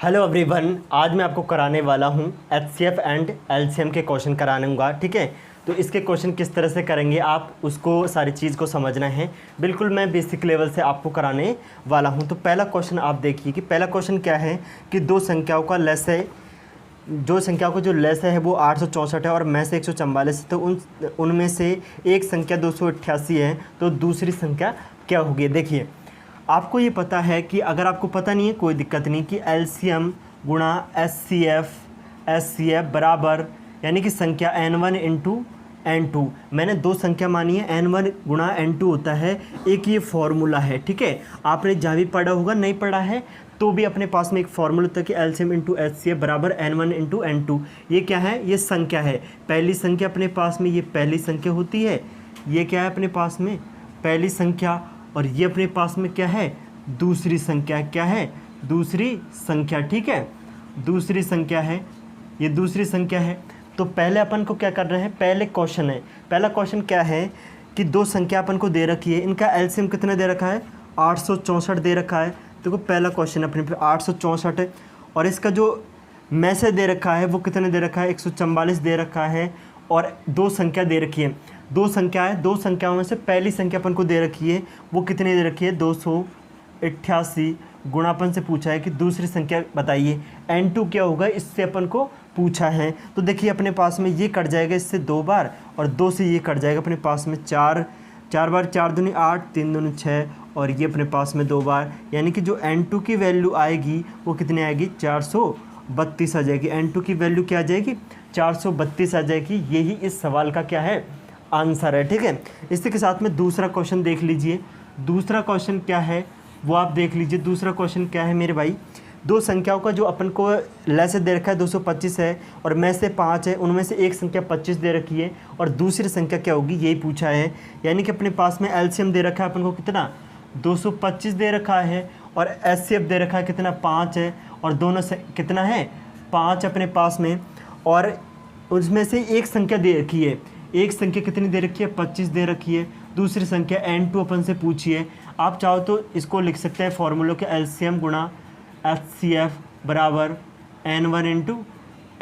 Hello everyone, आज मैं आपको कराने वाला हूं एचसीएफ एंड एलसीएम के क्वेश्चन कराऊंगा। ठीक है, तो इसके क्वेश्चन किस तरह से करेंगे आप उसको सारी चीज़ को समझना है। बिल्कुल मैं बेसिक लेवल से आपको कराने वाला हूं। तो पहला क्वेश्चन आप देखिए कि पहला क्वेश्चन क्या है कि दो संख्याओं का लेस है, जो संख्याओं को जो लेस है वो 864 है और मैं से 144 है। तो उनमें से एक संख्या 288 है, तो दूसरी संख्या क्या होगी। देखिए आपको ये पता है कि अगर आपको पता नहीं है कोई दिक्कत नहीं कि एलसीएम गुणा एचसीएफ बराबर यानी कि संख्या n1 इंटू n2। मैंने दो संख्या मानी है, n1 गुणा n2 होता है। एक ये फॉर्मूला है, ठीक है, आपने जहाँ भी पढ़ा होगा, नहीं पढ़ा है तो भी अपने पास में एक फॉर्मूला होता है कि एलसीएम इंटू एचसीएफ बराबर n1 इंटू n2। ये क्या है, ये संख्या है, पहली संख्या अपने पास में, ये पहली संख्या होती है। ये क्या है अपने पास में, पहली संख्या, और ये अपने पास में क्या है, दूसरी संख्या। क्या है, दूसरी संख्या। ठीक है, दूसरी संख्या है, ये दूसरी संख्या है। तो पहले अपन को क्या कर रहे हैं, पहले क्वेश्चन है, पहला क्वेश्चन क्या है कि दो संख्या अपन को दे रखी है, इनका एलसीएम कितना दे रखा है, 864 दे रखा है। देखो पहला क्वेश्चन अपने पे 864 है, और इसका जो मैसेज दे रखा है वो कितने दे रखा है, 144 दे रखा है, और दो संख्या दे रखी है, दो संख्या है, दो संख्याओं में से पहली संख्या अपन को दे रखी है, वो कितनी दे रखी है, 288। गुणापन से पूछा है कि दूसरी संख्या बताइए, n2 क्या होगा, इससे अपन को पूछा है। तो देखिए अपने पास में ये कट जाएगा इससे दो बार, और दो से ये कट जाएगा अपने पास में चार बार, 4 दूनी 8, 3 दूनी 6, और ये अपने पास में दो बार, यानी कि जो n2 की वैल्यू आएगी वो कितनी आएगी, 432 आ जाएगी। n2 की वैल्यू क्या आ जाएगी, 432 आ जाएगी। यही इस सवाल का क्या है, आंसर है। ठीक है, इसी के साथ में दूसरा क्वेश्चन देख लीजिए। दूसरा क्वेश्चन क्या है वो आप देख लीजिए। दूसरा क्वेश्चन क्या है मेरे भाई, दो संख्याओं का जो अपन को लेस दे रखा है 225 है, और में से 5 है, उनमें से एक संख्या 25 दे रखी है, और दूसरी संख्या क्या होगी, यही पूछा है। यानी कि अपने पास में एलसीएम दे रखा है अपन को कितना, 225 दे रखा है, और एचसीएफ दे रखा है कितना, 5 है, और दोनों से कितना है, 5 अपने पास में, और उसमें से एक संख्या दे रखी है, एक संख्या कितनी दे रखी है, 25 दे रखी है। दूसरी संख्या n2 अपन से पूछी है। आप चाहो तो इसको लिख सकते हैं फॉर्मूलों के, एलसीएम गुणा एचसीएफ बराबर n1 इंटू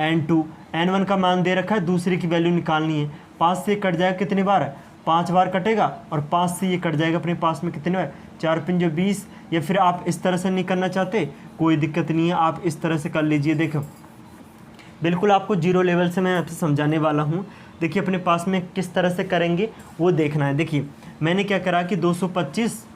n2। n1 का मान दे रखा है, दूसरी की वैल्यू निकालनी है। 5 से कट जाएगा कितनी बार, 5 बार कटेगा, और 5 से ये कट जाएगा अपने पास में कितने बार, 4 पंजे 20। या फिर आप इस तरह से नहीं करना चाहते, कोई दिक्कत नहीं है, आप इस तरह से कर लीजिए। देखो बिल्कुल आपको जीरो लेवल से मैं आपसे समझाने वाला हूँ। देखिए अपने पास में किस तरह से करेंगे वो देखना है। देखिए मैंने क्या करा कि 225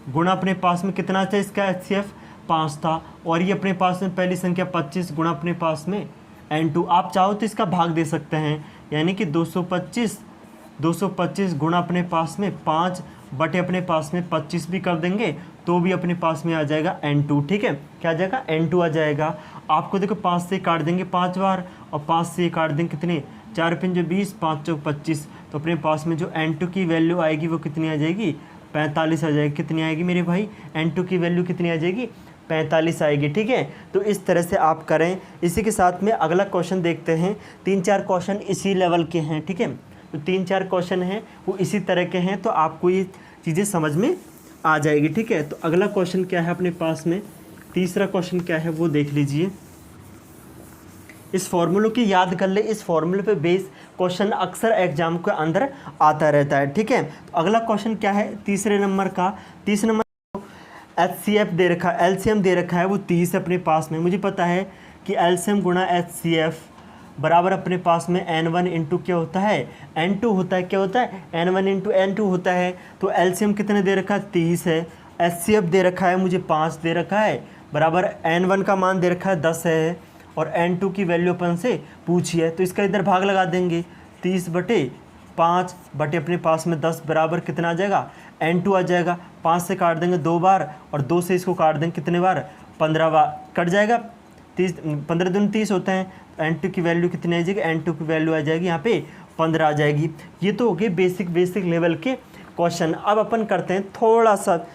गुणा अपने पास में कितना था, इसका एचसीएफ 5 था, और ये अपने पास में पहली संख्या 25 गुणा अपने पास में n2। आप चाहो तो इसका भाग दे सकते हैं, यानी कि 225 गुणा अपने पास में 5 बटे अपने पास में 25 भी कर देंगे तो भी अपने पास में आ जाएगा n2। ठीक है, क्या आ जाएगा, n2 आ जाएगा। आपको देखो 5 से काट देंगे 5 बार, और 5 से काट देंगे कितने, 4 पंजे 20, 5 चौक 25। तो अपने पास में जो n2 की वैल्यू आएगी वो कितनी आ जाएगी, 45 आ जाएगी। कितनी आएगी मेरे भाई, n2 की वैल्यू कितनी आ जाएगी, 45 आएगी। ठीक है, तो इस तरह से आप करें। इसी के साथ में अगला क्वेश्चन देखते हैं। 3-4 क्वेश्चन इसी लेवल के हैं। ठीक है, तो 3-4 क्वेश्चन हैं वो इसी तरह के हैं, तो आपको ये चीज़ें समझ में आ जाएगी। ठीक है, तो अगला क्वेश्चन क्या है अपने पास में, तीसरा क्वेश्चन क्या है वो देख लीजिए। इस फॉर्मूलों की याद कर ले, इस फॉर्मूले पे बेस क्वेश्चन अक्सर एग्जाम के अंदर आता रहता है। ठीक है, तो अगला क्वेश्चन क्या है तीसरे नंबर का, तीसरे नंबर एचसीएफ दे रखा है, एलसीएम दे रखा है वो 30 अपने पास में। मुझे पता है कि एलसीएम गुणा एचसीएफ बराबर अपने पास में n1 इंटू क्या होता है, n2 होता है। क्या होता है, n1 इंटू n2 होता है। तो एलसीएम कितने दे रखा है, 30 है, एचसीएफ दे रखा है मुझे 5 दे रखा है, बराबर n1 का मान दे रखा है 10 है, और n2 की वैल्यू अपन से पूछी है। तो इसका इधर भाग लगा देंगे, 30 बटे 5 बटे अपने पास में 10 बराबर कितना आ जाएगा, n2 आ जाएगा। 5 से काट देंगे 2 बार, और 2 से इसको काट देंगे कितने बार, 15 बार कट जाएगा। 15 दूनी 30 होते हैं, n2 की वैल्यू कितनी आ जाएगी, n2 की वैल्यू आ जाएगी यहाँ पे 15 आ जाएगी। ये तो हो गए बेसिक लेवल के क्वेश्चन। अब अपन करते हैं थोड़ा सा,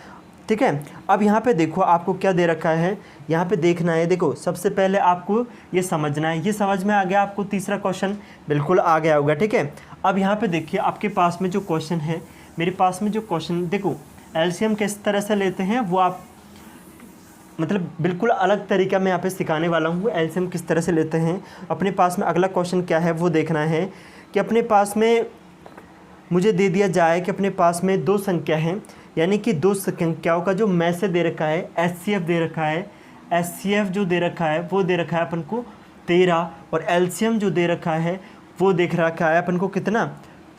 ठीक है। अब यहाँ पे देखो आपको क्या दे रखा है, यहाँ पे देखना है। देखो सबसे पहले आपको ये समझना है, ये समझ में आ गया आपको, तीसरा क्वेश्चन बिल्कुल आ गया होगा। ठीक है, अब यहाँ पे देखिए आपके पास में जो क्वेश्चन है, मेरे पास में जो क्वेश्चन, देखो एलसीएम किस तरह से लेते हैं वो आप मतलब बिल्कुल अलग तरीका मैं यहाँ पे सिखाने वाला हूँ एलसीएम किस तरह से लेते हैं। अपने पास में अगला क्वेश्चन क्या है वो देखना है कि अपने पास में मुझे दे दिया जाए कि अपने पास में दो संख्या हैं, यानी कि दो संख्याओं का जो मैसे दे रखा है एचसीएफ दे रखा है, एचसीएफ जो दे रखा है वो दे रखा है अपन को 13 और एलसीएम जो दे रखा है वो देख रखा है अपन को कितना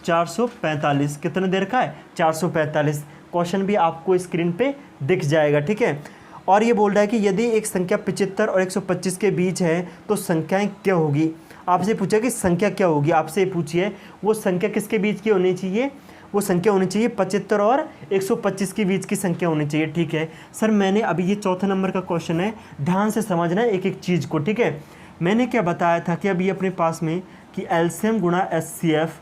445। कितना दे रखा है 445। क्वेश्चन भी आपको स्क्रीन पे दिख जाएगा, ठीक है। और ये बोल रहा है कि यदि एक संख्या 75 और 125 के बीच है तो संख्याएं क्या होगी। आपसे पूछा कि संख्या क्या होगी, आपसे पूछिए वो संख्या किसके बीच की होनी चाहिए, वो संख्या होनी चाहिए 75 और 125 के बीच की संख्या होनी चाहिए, ठीक है। सर मैंने अभी ये चौथा नंबर का क्वेश्चन है, ध्यान से समझना है एक एक चीज़ को, ठीक है। मैंने क्या बताया था कि अभी अपने पास में कि एलसीएम गुणा एचसीएफ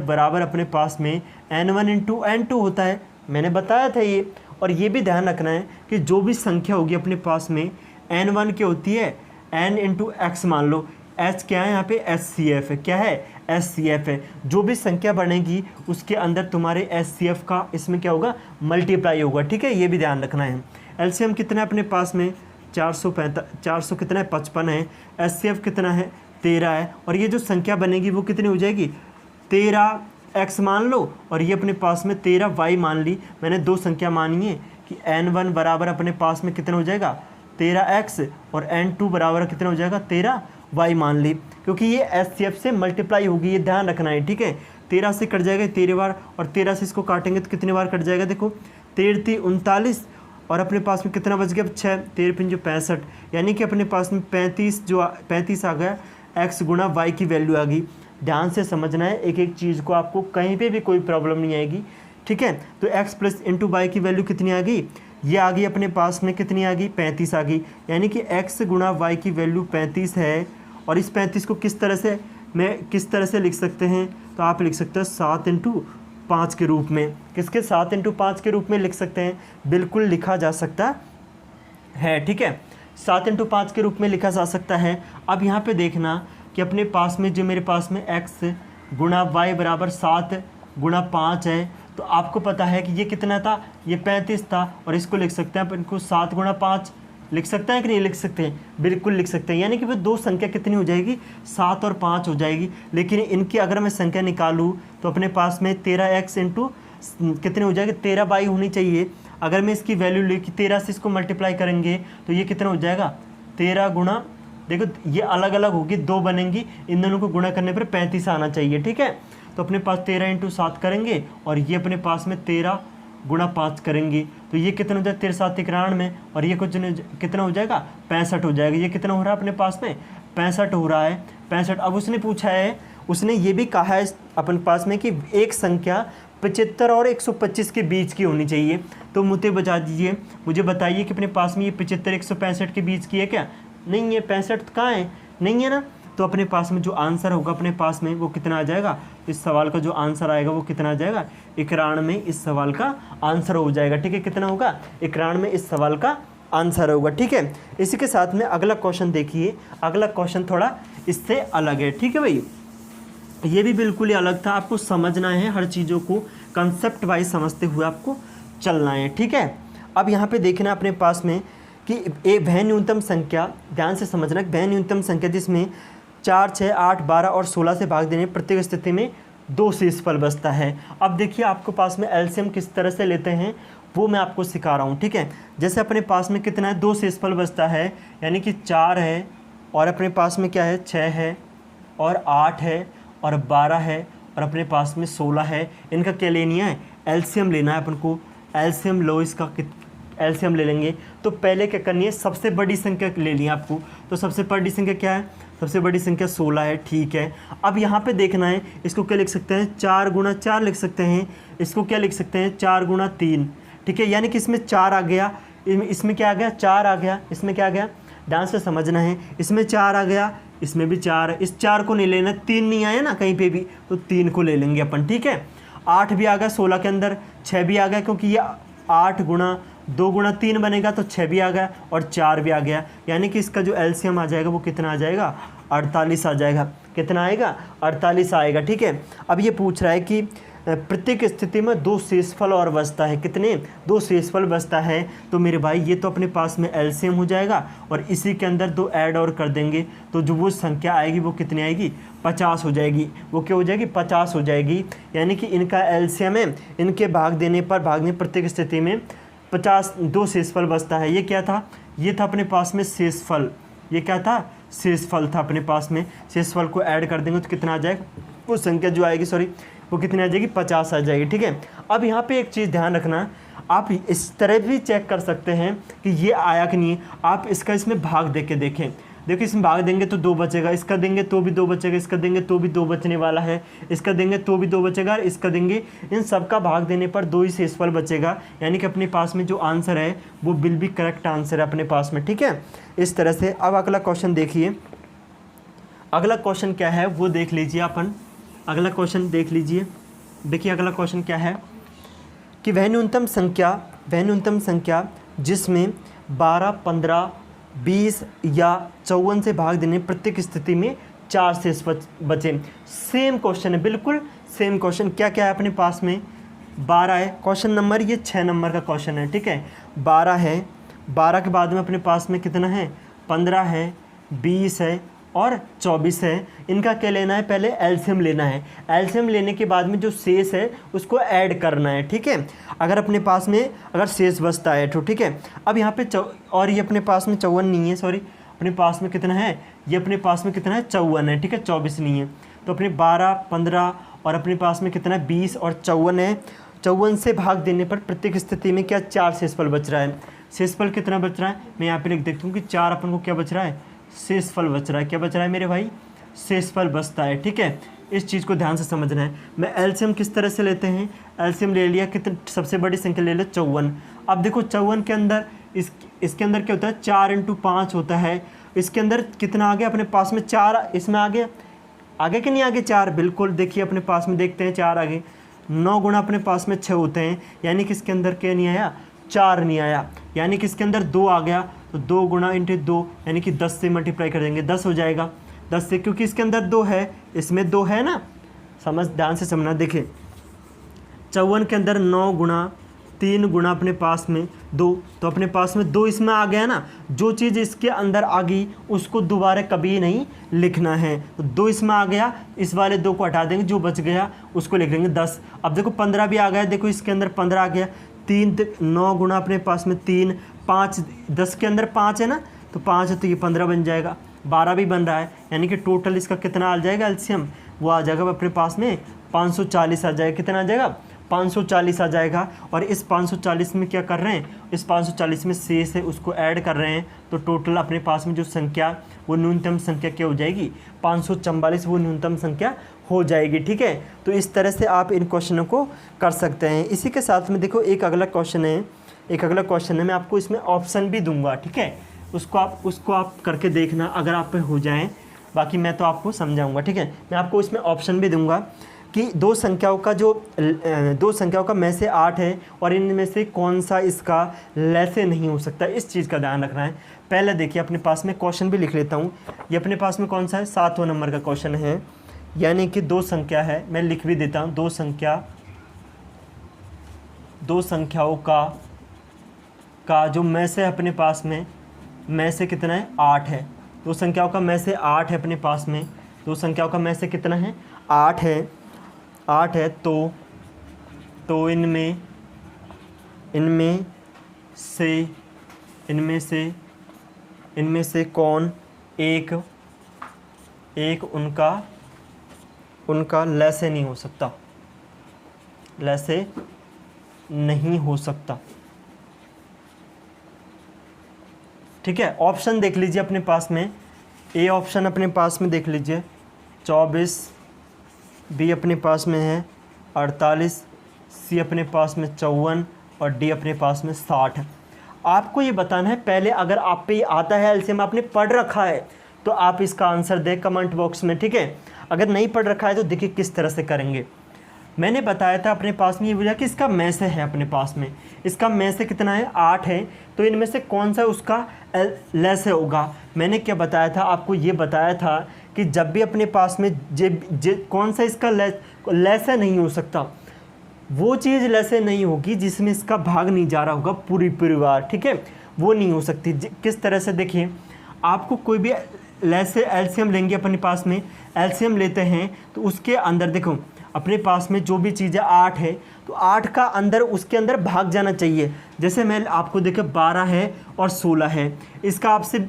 बराबर अपने पास में n1 इंटू n2 होता है, मैंने बताया था ये। और ये भी ध्यान रखना है कि जो भी संख्या होगी अपने पास में n1 क्या होती है n इंटू एक्स मान लो, h क्या है यहाँ पे एचसीएफ है, क्या है एचसीएफ है। जो भी संख्या बनेगी उसके अंदर तुम्हारे एचसीएफ का इसमें क्या होगा मल्टीप्लाई होगा, ठीक है, ये भी ध्यान रखना है। एलसीएम कितना है अपने पास में 400 कितना है 55 है, एचसीएफ कितना है 13 है, और ये जो संख्या बनेगी वो कितनी हो जाएगी 13x मान लो, और ये अपने पास में 13y मान ली। मैंने दो संख्या मानी है कि n1 बराबर अपने पास में कितना हो जाएगा 13x और n2 बराबर कितना हो जाएगा 13y मान ली, क्योंकि ये एचसीएफ से मल्टीप्लाई होगी, ये ध्यान रखना है, ठीक है। 13 से कट जाएगा 13 बार, और 13 से इसको काटेंगे तो कितने बार कट जाएगा, देखो 13 39, और अपने पास में कितना बच गया 6, 13 65, यानी कि अपने पास में 35 आ गया, x गुणा y की वैल्यू आ गई। ध्यान से समझना है एक एक चीज़ को, आपको कहीं पे भी कोई प्रॉब्लम नहीं आएगी, ठीक है। तो x प्लस इंटू वाई की वैल्यू कितनी आ गई, ये आ गई अपने पास में कितनी आ गई 35 आ गई, यानी कि x गुणा वाई की वैल्यू 35 है। और इस 35 को किस तरह से लिख सकते हैं, तो आप लिख सकते हैं 7 इंटू 5 के रूप में। किसके 7 इंटू 5 के रूप में लिख सकते हैं, बिल्कुल लिखा जा सकता है, ठीक है, 7 इंटू 5 के रूप में लिखा जा सकता है। अब यहाँ पे देखना कि अपने पास में जो मेरे पास में x गुणा वाई बराबर 7 गुणा 5 है, तो आपको पता है कि ये कितना था, ये 35 था, और इसको लिख सकते हैं अपन को 7 गुणा 5 लिख सकते हैं कि नहीं लिख सकते हैं, बिल्कुल लिख सकते हैं। यानी कि वो दो संख्या कितनी हो जाएगी 7 और 5 हो जाएगी। लेकिन इनकी अगर मैं संख्या निकालूँ तो अपने पास में 13x इंटू कितने हो जाएगी 13y होनी चाहिए। अगर मैं इसकी वैल्यू लेके 13 से इसको मल्टीप्लाई करेंगे तो ये कितना हो जाएगा 13 गुणा, देखो ये अलग अलग होगी, दो बनेंगी, इन दोनों को गुणा करने पर 35 आना चाहिए, ठीक है। तो अपने पास 13 इंटू 7 करेंगे, और ये अपने पास में 13 गुणा 5 करेंगे, तो ये कितना हो जाएगा 13 7 91, और ये कुछ कितना हो जाएगा 65 हो जाएगा। ये कितना हो रहा है अपने पास में 65 हो रहा है, 65। अब उसने पूछा है, उसने ये भी कहा है अपन पास में कि एक संख्या 75 और 125 के बीच की होनी चाहिए। तो मुझे बता दीजिए, मुझे बताइए कि अपने पास में ये 75 165 के बीच की है क्या, नहीं है, 65 कहाँ है, नहीं है ना। तो अपने पास में जो आंसर होगा अपने पास में वो कितना आ जाएगा, इस सवाल का जो आंसर आएगा वो कितना आ जाएगा 91 में इस सवाल का आंसर हो जाएगा, ठीक है। कितना होगा 91 में इस सवाल का आंसर होगा, ठीक है। इसी के साथ में अगला क्वेश्चन देखिए, अगला क्वेश्चन थोड़ा इससे अलग है, ठीक है भाई, ये भी बिल्कुल ही अलग था। आपको समझना है, हर चीज़ों को कंसेप्ट वाइज समझते हुए आपको चलना है, ठीक है। अब यहाँ पे देखना अपने पास में कि एक वह न्यूनतम संख्या, ध्यान से समझना, वह न्यूनतम संख्या जिसमें 4 6 8 12 और 16 से भाग देने प्रत्येक स्थिति में 2 शेषफल बचता है। अब देखिए आपको पास में एलसीएम किस तरह से लेते हैं वो मैं आपको सिखा रहा हूँ, ठीक है। जैसे अपने पास में कितना है 2 शेषफल बचता है, यानी कि 4 है, और अपने पास में क्या है 6 है, और 8 है, और 12 है, और अपने पास में 16 है। इनका क्या लेनी है, एलसीएम लेना है अपन को। एलसीएम लो, इसका एलसीएम ले लेंगे। तो पहले क्या करनी है, सबसे बड़ी संख्या ले ली आपको। तो सबसे बड़ी संख्या क्या है, सबसे बड़ी संख्या 16 है, ठीक है। अब यहाँ पे देखना है, इसको क्या लिख सकते हैं 4 गुणा 4 लिख सकते हैं, इसको क्या लिख सकते हैं 4 गुणा 3, ठीक है। यानी कि इसमें 4 आ गया, इसमें क्या आ गया 4 आ गया, इसमें क्या आ गया, ध्यान से समझना है, इसमें 4 आ गया, इसमें भी 4 है। इस 4 को नहीं लेना, 3 नहीं आया ना कहीं पे भी, तो 3 को ले लेंगे अपन, ठीक है। 8 भी आ गया 16 के अंदर, 6 भी आ गया, क्योंकि ये 8 गुणा 2 गुणा 3 बनेगा, तो 6 भी आ गया, और 4 भी आ गया। यानी कि इसका जो एलसीएम आ जाएगा वो कितना आ जाएगा 48 आ जाएगा। कितना आएगा 48 आएगा, ठीक है। अब ये पूछ रहा है कि प्रत्येक स्थिति में दो शेषफल और बचता है। कितने? दो शेषफल बचता है। तो मेरे भाई ये तो अपने पास में एलसीएम हो जाएगा और इसी के अंदर दो ऐड और कर देंगे तो जो वो संख्या आएगी वो कितनी आएगी? 50 हो जाएगी। वो क्या हो जाएगी? 50 हो जाएगी। यानी कि इनका एलसीएम है, इनके भाग देने पर प्रत्येक स्थिति में 50 दो शेषफल बचता है। ये क्या था? ये था अपने पास में शेषफल। ये क्या था? शेषफल था अपने पास में। शेषफल को ऐड कर देंगे तो कितना आ जाएगा? वो संख्या जो आएगी वो कितनी आ जाएगी? 50 आ जाएगी। ठीक है। अब यहाँ पे एक चीज़ ध्यान रखना, आप इस तरह भी चेक कर सकते हैं कि ये आया कि नहीं। आप इसका इसमें भाग दे के देखें। देखिए इसमें भाग देंगे तो 2 बचेगा, इसका देंगे तो भी 2 बचेगा, इसका देंगे तो भी 2 बचने वाला है, इसका देंगे तो भी 2 बचेगा, इसका देंगे। इन सब का भाग देने पर 2 ही शेषफल बचेगा। यानी कि अपने पास में जो आंसर है वो बिल्कुल करेक्ट आंसर है अपने पास में। ठीक है, इस तरह से। अब अगला क्वेश्चन देखिए। अगला क्वेश्चन क्या है वो देख लीजिए अपन। अगला क्वेश्चन देख लीजिए। देखिए अगला क्वेश्चन क्या है कि वह न्यूनतम संख्या जिसमें 12, 15, 20 या 54 से भाग देने प्रत्येक स्थिति में 4 शेष बचे। सेम क्वेश्चन है, बिल्कुल सेम क्वेश्चन। क्या क्या है अपने पास में? 12 है क्वेश्चन नंबर, ये 6 नंबर का क्वेश्चन है। ठीक है, 12 है। 12 के बाद में अपने पास में कितना है? 15 है, 20 है और 24 है। इनका क्या लेना है? पहले एलसीएम लेना है। एलसीएम लेने के बाद में जो शेष है उसको ऐड करना है। ठीक है, अगर अपने पास में अगर शेष बचता है तो ठीक है। अब यहाँ पे और ये अपने पास में 54 नहीं है, सॉरी, अपने पास में कितना है? ये अपने पास में कितना है? 54 है। ठीक है, 24 नहीं है। तो अपने 12, 15 और अपने पास में कितना है? 20 और 54 है। 54 से भाग देने पर प्रत्येक स्थिति में क्या 4 शेषफल बच रहा है। शेषफल कितना बच रहा है? मैं यहाँ पे लिख देता हूँ कि 4 अपन को क्या बच रहा है? शेषफल बच रहा है। क्या बच रहा है मेरे भाई? शेषफल बचता है। ठीक है, इस चीज़ को ध्यान से समझना है। मैं एलसीएम किस तरह से लेते हैं? एलसीएम ले लिया, कितने सबसे बड़ी संख्या ले लो 54। अब देखो 54 के अंदर इसके अंदर क्या होता है? 4 × 5 होता है। इसके अंदर कितना आ गया अपने पास में? 4 इसमें आ गया। आगे कि नहीं आगे? 4, बिल्कुल। देखिए अपने पास में देखते हैं 4 आगे। 9 गुना अपने पास में 6 होते हैं। यानी कि इसके अंदर क्या नहीं आया? 4 नहीं आया। यानी कि इसके अंदर 2 आ गया। तो 2 गुना × 2 यानी कि 10 से मल्टीप्लाई कर देंगे, 10 हो जाएगा। 10 से, क्योंकि इसके अंदर 2 है, इसमें 2 है ना। समझ, ध्यान से समझना। देखिए 54 के अंदर 9 गुना 3 गुना अपने पास में 2, तो अपने पास में 2 इसमें आ गया ना। जो चीज़ इसके अंदर आ गई उसको दोबारा कभी नहीं लिखना है। तो 2 इसमें आ गया, इस वाले 2 को हटा देंगे, जो बच गया उसको लिख देंगे 10। अब देखो 15 भी आ गया। देखो इसके अंदर 15 आ गया। 9 गुना अपने पास में 3, 5, 10 के अंदर 5 है ना, तो 5 है तो ये 15 बन जाएगा। 12 भी बन रहा है। यानी कि टोटल इसका कितना आ जाएगा एलसीएम? वो आ जाएगा अपने पास में 540 आ जाएगा। कितना आ जाएगा? 540 आ जाएगा। और इस 540 में क्या कर रहे हैं? इस 540 में शेष है उसको ऐड कर रहे हैं। तो टोटल अपने पास में जो संख्या वो न्यूनतम संख्या क्या हो जाएगी? 544 वो न्यूनतम संख्या हो जाएगी। ठीक है, तो इस तरह से आप इन क्वेश्चनों को कर सकते हैं। इसी के साथ में देखो एक अगला क्वेश्चन है, मैं आपको इसमें ऑप्शन भी दूंगा। ठीक है, उसको आप करके देखना अगर आप पे हो जाएं। बाकी मैं तो आपको समझाऊंगा। ठीक है, मैं आपको इसमें ऑप्शन भी दूंगा कि दो संख्याओं का में से 8 है और इनमें से कौन सा इसका लैसे नहीं हो सकता। इस चीज़ का ध्यान रखना है। पहले देखिए अपने पास में क्वेश्चन भी लिख लेता हूँ। ये अपने पास में कौन सा है? 7वां नंबर का क्वेश्चन है। यानी कि 2 संख्या है, मैं लिख भी देता हूँ। 2 संख्याओं का जो में से अपने पास में से कितना है? 8 है। 2 संख्याओं का में से 8 है अपने पास में। 2 संख्याओं का में से कितना है? 8 है। 8 है तो इनमें से कौन एक उनका लैसे नहीं हो सकता। लैसे नहीं हो सकता। ठीक है, ऑप्शन देख लीजिए अपने पास में। ए ऑप्शन अपने पास में देख लीजिए 24, बी अपने पास में है 48, सी अपने पास में 54 और डी अपने पास में 60 है। आपको ये बताना है पहले, अगर आप पे आता है एलसीएम, आपने पढ़ रखा है तो आप इसका आंसर दें कमेंट बॉक्स में। ठीक है, अगर नहीं पढ़ रखा है तो देखिए किस तरह से करेंगे। मैंने बताया था अपने पास में ये वजह कि इसका में से है अपने पास में। इसका में से कितना है? 8 है। तो इनमें से कौन सा उसका लैसे होगा? मैंने क्या बताया था आपको? ये बताया था कि जब भी अपने पास में कौन सा इसका लैसे नहीं हो सकता, वो चीज़ लेसे नहीं होगी जिसमें इसका भाग नहीं जा रहा होगा पूरी परिवार, ठीक है, वो नहीं हो सकती। किस तरह से देखिए, आपको कोई भी लेसे एलसीएम लेंगे अपने पास में, एलसीएम लेते हैं तो उसके अंदर देखो अपने पास में जो भी चीज़ है 8 है तो 8 का अंदर उसके अंदर भाग जाना चाहिए। जैसे मैं आपको देखे 12 है और 16 है, इसका आपसे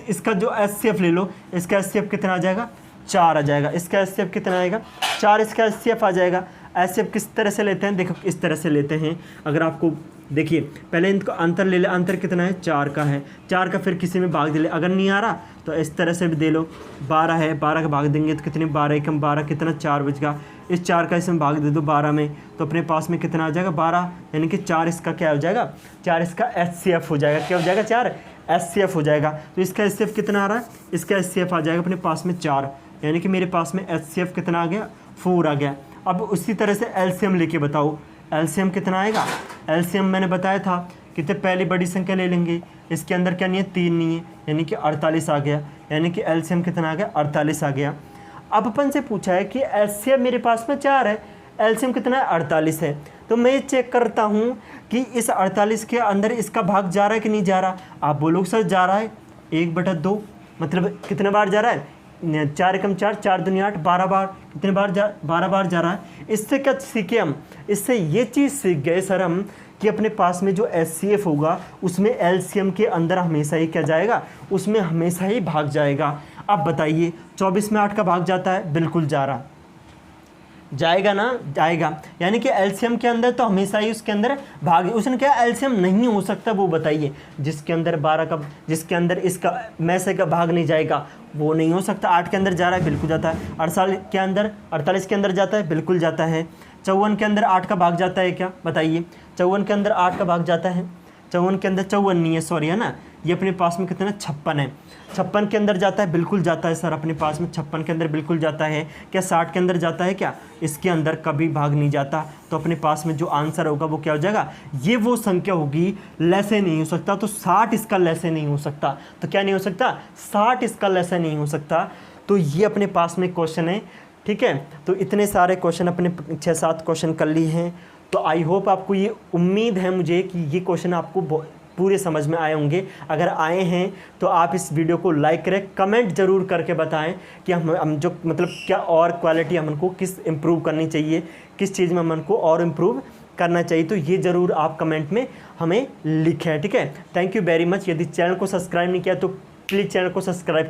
इसका जो एचसीएफ ले लो, इसका एचसीएफ कितना आ जाएगा 4 आ जाएगा, इसका एचसीएफ कितना आएगा 4, इसका एचसीएफ आ जाएगा। एचसीएफ किस तरह से लेते हैं, देखो इस तरह से लेते हैं। अगर आपको देखिए पहले इनको अंतर ले ले, अंतर कितना है 4 का है, 4 का फिर किसी में भाग दे ले, अगर नहीं आ रहा तो इस तरह से भी दे लो। 12 है, 12 का भाग देंगे तो कितने 12 एकम 12 कितना 4 बचेगा, इस 4 का इसमें भाग दे दो 12 में तो अपने पास में कितना आ जाएगा 12, यानी कि 4 इसका क्या हो जाएगा 4 इसका एचसीएफ हो जाएगा, क्या हो जाएगा 4 एचसीएफ हो जाएगा। तो इसका एचसीएफ कितना आ रहा है, इसका एचसीएफ आ जाएगा अपने पास में 4, यानी कि मेरे पास में एचसीएफ कितना आ गया 4 आ गया। अब उसी तरह से एलसीएम लेके बताओ, एलसीएम कितना आएगा। एलसीएम मैंने बताया था कितने पहली बड़ी संख्या ले लेंगे, इसके अंदर क्या नहीं है 3 नहीं है, यानी कि 48 आ गया, यानी कि एलसीएम कितना आ गया 48 आ गया। अब अपन से पूछा है कि एलसीएम मेरे पास में 4 है, एलसीएम कितना है 48 है, तो मैं चेक करता हूँ कि इस 48 के अंदर इसका भाग जा रहा है कि नहीं जा रहा। आप बोलोगे सर जा रहा है 1/2, मतलब कितने बार जा रहा है 4 एकम 4, 4 दूनी 8, 12 बार, कितने बार 12 बार जा रहा है। इससे क्या सीखे हम, इससे ये चीज़ सीख गए सर हम कि अपने पास में जो एचसीएफ होगा उसमें एलसीएम के अंदर हमेशा ही क्या जाएगा, उसमें हमेशा ही भाग जाएगा। अब बताइए 24 में 8 का भाग जाता है, बिल्कुल जा रहा जाएगा ना, जाएगा, यानी कि एलसीएम के अंदर तो हमेशा ही उसके अंदर भाग, उसने क्या एलसीएम नहीं हो सकता वो बताइए, जिसके अंदर 12 का, जिसके अंदर इसका में से का भाग नहीं जाएगा वो नहीं हो सकता। 8 के अंदर जा रहा है, बिल्कुल जाता है। 48 के अंदर जाता है, बिल्कुल जाता है। 54 के अंदर 8 का भाग जाता है क्या, बताइए 54 के अंदर 8 का भाग जाता है, 54 के अंदर 54 नहीं है, सॉरी है ना, ये अपने पास में कितना 56 है, 56 के अंदर जाता है, बिल्कुल जाता है सर अपने पास में 56 के अंदर बिल्कुल जाता है। क्या 60 के अंदर जाता है क्या, इसके अंदर कभी भाग नहीं जाता। तो अपने पास में जो आंसर होगा वो क्या हो जाएगा, ये वो संख्या होगी लेसे नहीं हो सकता, तो 60 इसका लेसे नहीं हो सकता। तो क्या नहीं हो सकता 60 इसका लेसे नहीं हो सकता। तो ये अपने पास में क्वेश्चन है, ठीक है। तो इतने सारे क्वेश्चन अपने 6-7 क्वेश्चन कर लिए हैं। तो आई होप आपको ये उम्मीद है मुझे कि ये क्वेश्चन आपको पूरे समझ में आए होंगे। अगर आए हैं तो आप इस वीडियो को लाइक करें, कमेंट ज़रूर करके बताएं कि हम जो मतलब क्या और क्वालिटी हमको किस इम्प्रूव करनी चाहिए, किस चीज़ में हमको और इम्प्रूव करना चाहिए। तो ये ज़रूर आप कमेंट में हमें लिखें, ठीक है। Thank you very much. यदि चैनल को सब्सक्राइब नहीं किया तो प्लीज़ चैनल को सब्सक्राइब